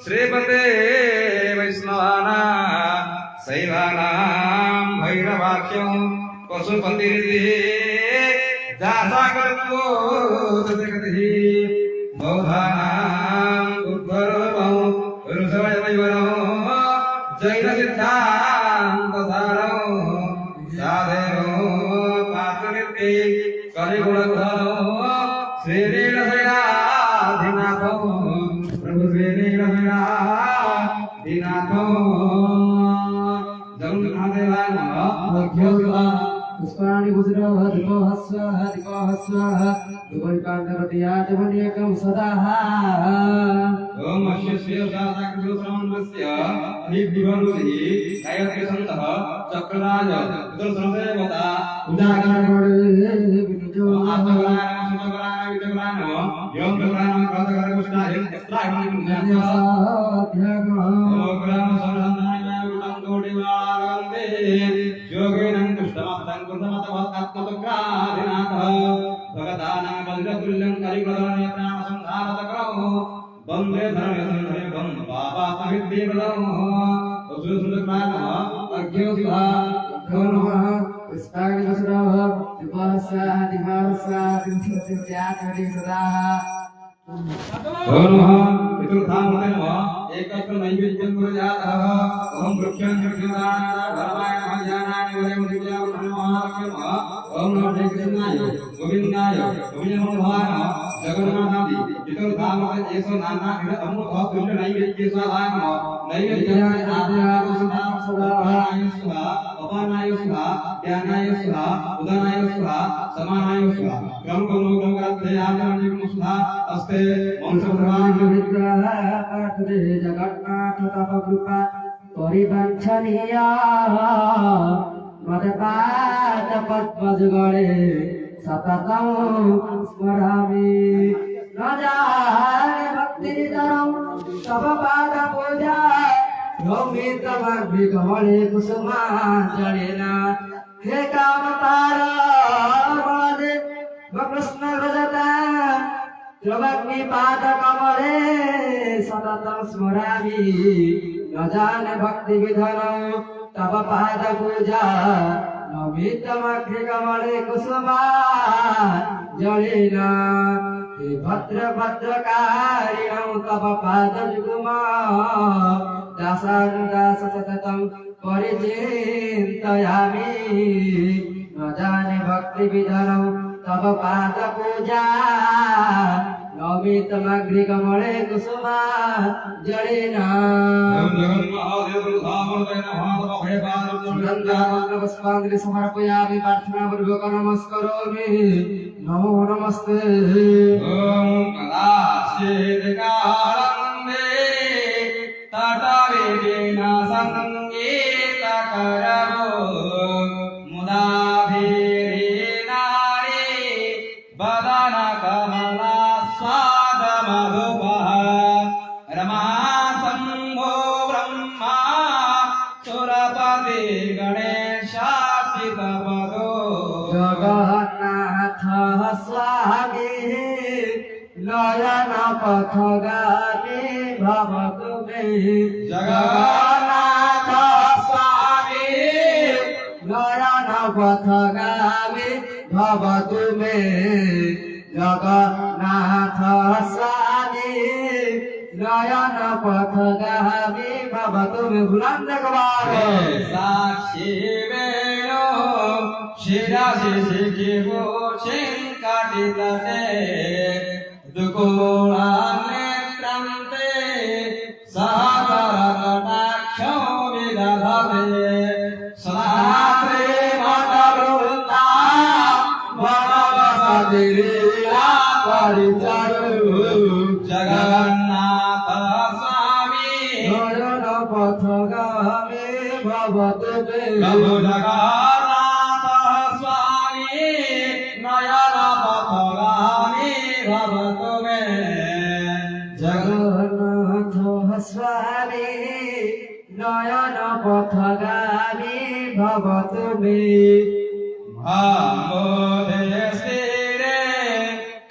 श्रीपते वैष्णवाना शैवानां भैरवाख्यं पशुपतिरिति दासाकल्पो तदगतिः बौद्धानां उद्भवं ऋषभयवरो जैनसिद्धान्तसारो साधेरो पात्रनित्ये कलिगुणधरो श्रीलीलशैलाधिनाथो प्रभु श्रीलीलशैलाधिनाथो जगन्नाथदेवाय नमः। पुष्पाणि भुजरवधिकोहस्वः दुबैकाण्डरतियाजमनीयकं सदा ओम अश्वस्य शासकगुरुश्रवणस्य अभिविभूतिः गायत्रीसन्तः चक्रराज उदरसंदेवता उदागरणगुणे विनुजो आत्मगुणाय सुतगुणाय वितगुणाय यों गुणाय क्रोधगुणाय यत्रायं ज्ञानाध्यात्म ओग्राम संरन्नाय उतं दोडिवारन्ते योगेनं कृष्णमतं कृतमतवत्कात्मतक्रादिनाथः भगदानां वज्रतुल्यं कलिगुणनेत्रां संहारतकरो वन्दे धर्मसंधे वन्दे पापात्मविद्येवदम् सुसुन्दरकानः अज्ञोतिभा नमः पुष्पाणिवसुरः दिवसः दिवसः नमः पितृधामते नमः एकत्र नैवेद्यं कुर्यातः ओम वृक्षं कृष्णदानाय धर्माय नमः ज्ञानाय वरं विद्यां नमः ओम नमो कृष्णाय गोविन्दाय गोविन्दमोहाय जगन्नाथादि पितृधामते एषो नाना अमृत तुल्य नैवेद्य स्वाहाय नमः नैवेद्याय आद्याय सदाय स्वाहा अपानाय स्वाहा ज्ञानाय स्वाहा उदानाय स्वाहा समानाय स्वाहा क्रम ग्रंथयामि स्वाहा अस्ते वंशभगवान् विग्रह पाठरे जगन्नाथ तव कृपा परिवांछनीया मदपाद पद्मजुगले सततं स्मरामि न जाने भक्तिनिधनं तव पाद पूजा योमितमग्निकमले कुसुमाञ्जलिन हे कामतार कृष्ण रजता त्रिभग्नि पाद कमले सततं स्मरामि न जाने भक्ति विधन तव पाद पूजा नमितमग्नि कमले कुसुमाञ्जलिन हे भद्र भद्रकारिणं तव पाद जुगुम दासानुदास सततं परिचिन्तयामि न जाने भक्ति विधनं तव पाद पूजा नमितमग्निकमले कुसुमाञ्जलिना पुष्पाञ्जलि समर्पयामि प्रार्थनापूर्वकं नमस्करोमि नमो नमस्ते ओम कदाचित्कालन्दे तटविघ्न संगीतकरवो मुदाभिरीनारी वदन कमला स्वाद मधुपः रमा शम्भो ब्रह्मा सुरपति गणेशासितपदो जगन्नाथ स्वामी नयन पथगामी भवतु मे जगन्नाथ स्वामी नयन पथगामी भवतु मे जगन्नाथ स्वामी नयन पथगामी भवतु मे बुलंद कबारे साक्षी वेणो शिरासि शिखिवो चिंकाटितते दुकोला नेत्रन्ते सागरकटाक्षो विदधते सदात्रे मदरुता वनवसतिरीला परिचरु जगन्नाथ स्वामी नयन पथगामी भवतु मे प्रभु जगन्नाथ स्वामी नयन पथगामी भवतु मे जगन्नाथ स्वामी नयन पथगामी भवतु मे भामोदय श्री रे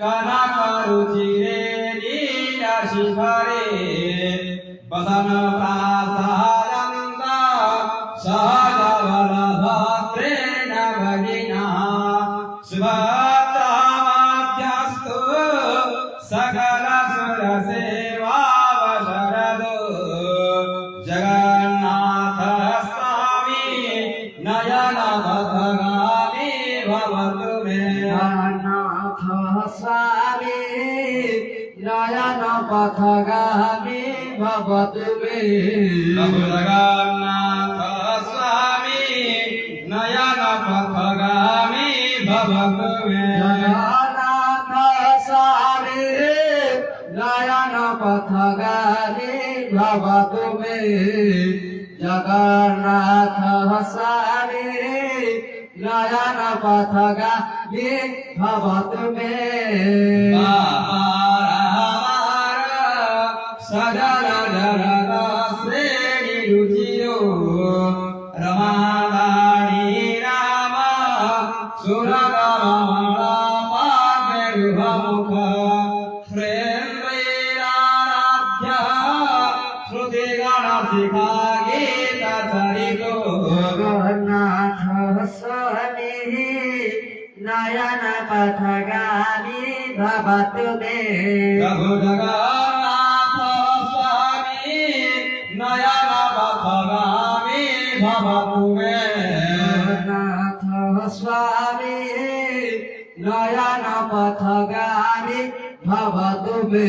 कनक रुचिरे नीलशिखरे वसन प्रासादन्ता सहजबलभद्रेण भगिना सुभद्रामाध्यस्तु सकलसुरसेवावशरदो जगन्नाथ स्वामी नयनपथगामी भवतु मे जगन्नाथ स्वामी नयनपथगामी भवतु मे प्रभु जगन्नाथ स्वामी नयनपथगामी भवतु मे जगन्नाथ स्वामी नयनपथगामी भवतु मे जगन्नाथ स्वामी नयनपथगामी भवतु मे सजल जलद श्रेणी रुचिरो रमादाणी राम सुरगमला पाग्युमुख प्रेमैराध्य श्रुतिगणशिखा गीतचरितो जगन्नाथ स्वामी नयनपथगामी भवतु मे प्रभु जगन्नाथ स्वामी नयनपथगामी भवतु मे जगन्नाथ स्वामी नयनपथगामी भवतु मे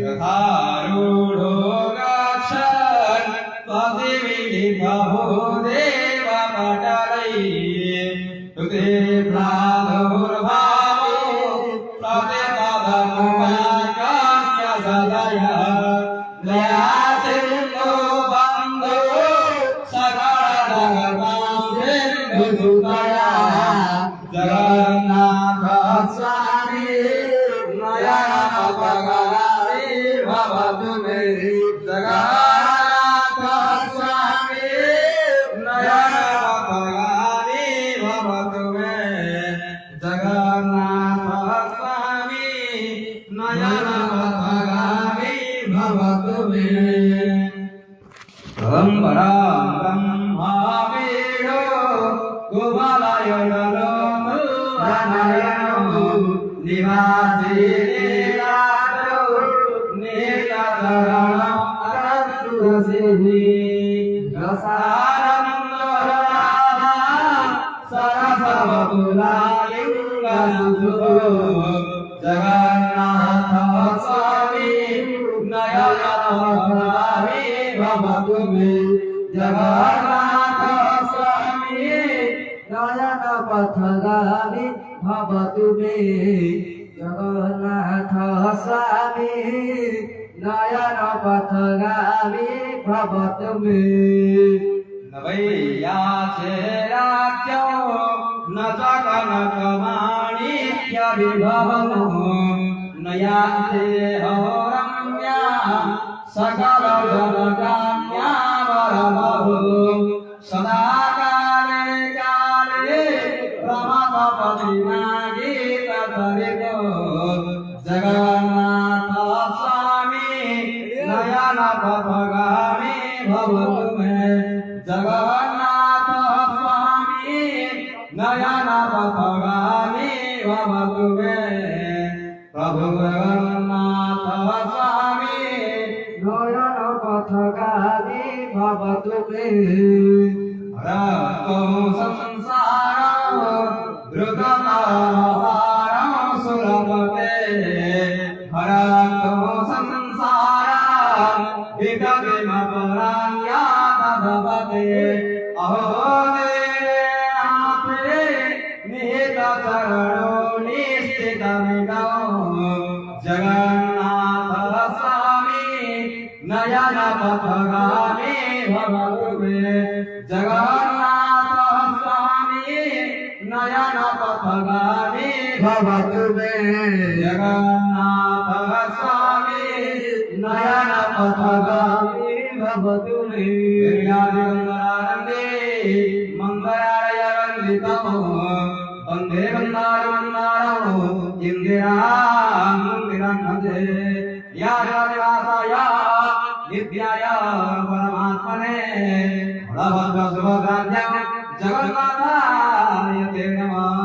रथारूढो गच्छन् पतिमिलितहो देवपटलै तुते प्रादुर्भावो प्रतिपदमुपाकास्य सदय दयासिन्धो बन्धो सकलजगतासिन्धुसुतया जगन्नाथ स्वामी नयनपथगामी भवतु मे जगन्नाथ स्वामी नयनपथगामी भवतु मे जगन्नाथ स्वामी नयनपथगामी भवतु मे परम्परां ब्रह्मावेदो गोपालयनो मुनयनो निवासी लीलादो नीलचरणं अरस्तुसिहि रसारं राधा सरसवतुलालिङ्गसुतो जगन्नाथ स्वामी नयनपथगामी भवतु मे जगन्नाथ स्वामी नयनपथगामी भवतु मे जगन्नाथ स्वामी नयनपथगामी भवतु मे न वै याचे राज्यो न च कनकमाणिक्यविभवो न याचे रम्या सकलजनकाम्या वरमहो सदा काले काले रमतपतिना गीतचरितो जगन्नाथ स्वामी नयनपथगामी भवतु मे जगन्नाथ स्वामी नयनपथगामी भवतु मे प्रभु जगन्नाथ स्वामी नयनपथगामी भवतु मे हरतो संसारो द्रुततारं सुलभते हरतो संसारं विगतिमपरान्यातभवते अहो देवाते निहितचरणो निश्चितमिगो जगन्नाथ स्वामी नयनपथगामी भवतु मे जगन्नाथ स्वामी नयनपथगामी भवतु मे जगन्नाथ स्वामी नयनपथगामी भवतु मे गिरिराजगन्धरानन्दे मङ्गलाय वन्दितमो वन्दे वन्दारमन्दारमो इन्दिरा व्यासनिवासाय नित्याय परमात्मने बलभद्र सुभद्राभ्यां जगन्नाथाय ते नमः।